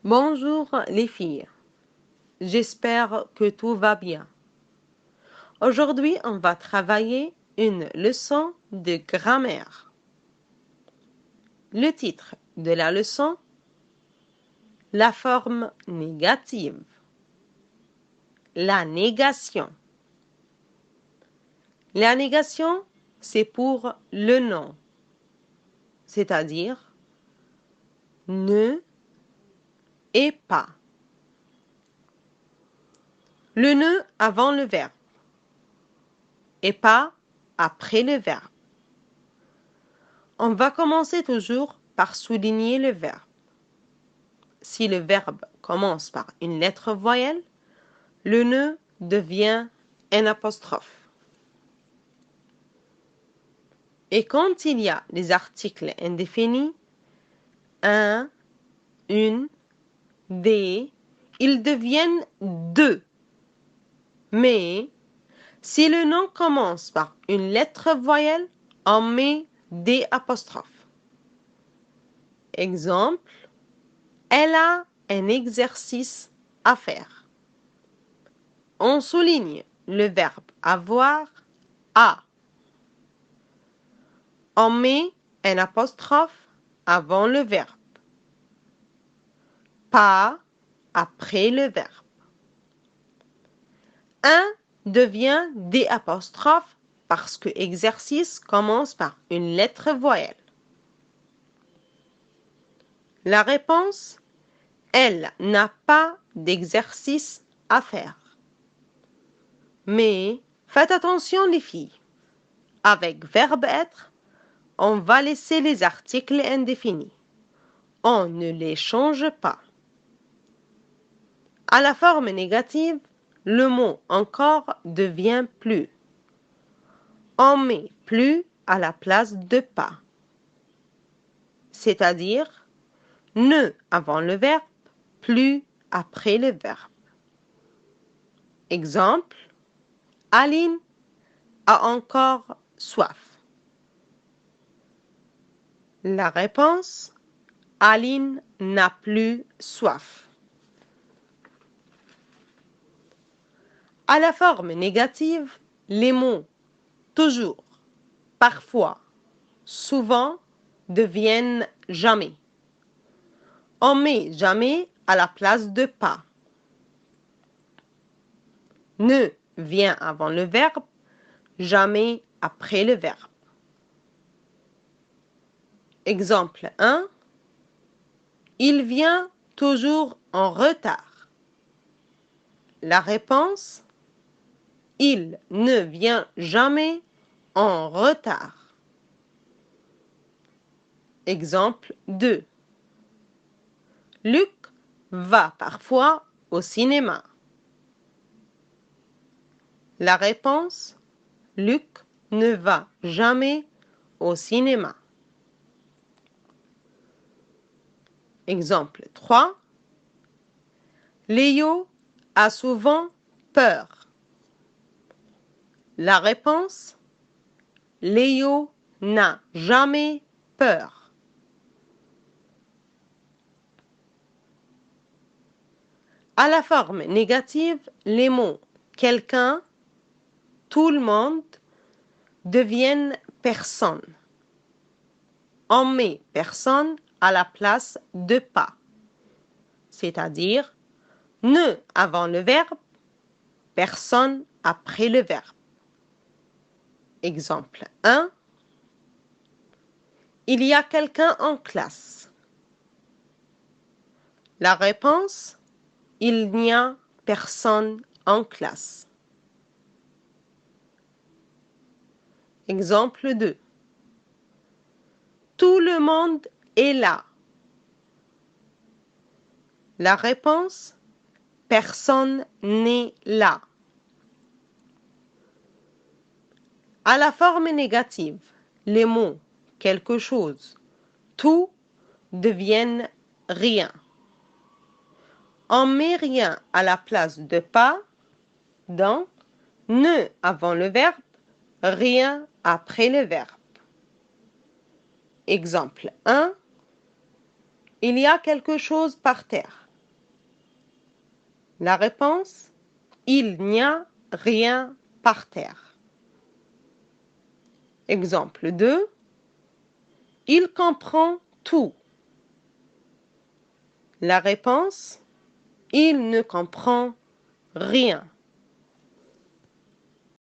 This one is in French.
Bonjour les filles, j'espère que tout va bien. Aujourd'hui, on va travailler une leçon de grammaire. Le titre de la leçon, la forme négative, la négation. La négation, c'est pour le non, c'est-à-dire ne et pas. Le ne avant le verbe et pas après le verbe. On va commencer toujours par souligner le verbe. Si le verbe commence par une lettre voyelle, le ne devient un apostrophe. Et quand il y a des articles indéfinis, un, une, des, ils deviennent deux. Mais si le nom commence par une lettre voyelle, on met des apostrophes. Exemple, elle a un exercice à faire. On souligne le verbe avoir, a. On met un apostrophe avant le verbe, pas après le verbe. Un devient des apostrophes parce que exercice commence par une lettre voyelle. La réponse, elle n'a pas d'exercice à faire. Mais faites attention les filles. Avec verbe être, on va laisser les articles indéfinis. On ne les change pas. À la forme négative, le mot encore devient plus. On met plus à la place de pas. C'est-à-dire ne avant le verbe, plus après le verbe. Exemple, Aline a encore soif. La réponse, Aline n'a plus soif. À la forme négative, les mots toujours, parfois, souvent deviennent jamais. On met jamais à la place de pas. Ne vient avant le verbe, jamais après le verbe. Exemple 1. Il vient toujours en retard. La réponse, il ne vient jamais en retard. Exemple 2. Luc va parfois au cinéma. La réponse, Luc ne va jamais au cinéma. Exemple 3. Léo a souvent peur. La réponse, Léo n'a jamais peur. À la forme négative, les mots quelqu'un, tout le monde deviennent personne. On met personne à la place de pas, c'est-à-dire ne avant le verbe, personne après le verbe. Exemple 1. Il y a quelqu'un en classe. La réponse, il n'y a personne en classe. Exemple 2. Tout le monde est là. La réponse, personne n'est là. À la forme négative, les mots quelque chose, tout deviennent rien. On met rien à la place de pas, donc ne avant le verbe, rien après le verbe. Exemple 1. Il y a quelque chose par terre. La réponse, il n'y a rien par terre. Exemple 2. Il comprend tout. La réponse, il ne comprend rien.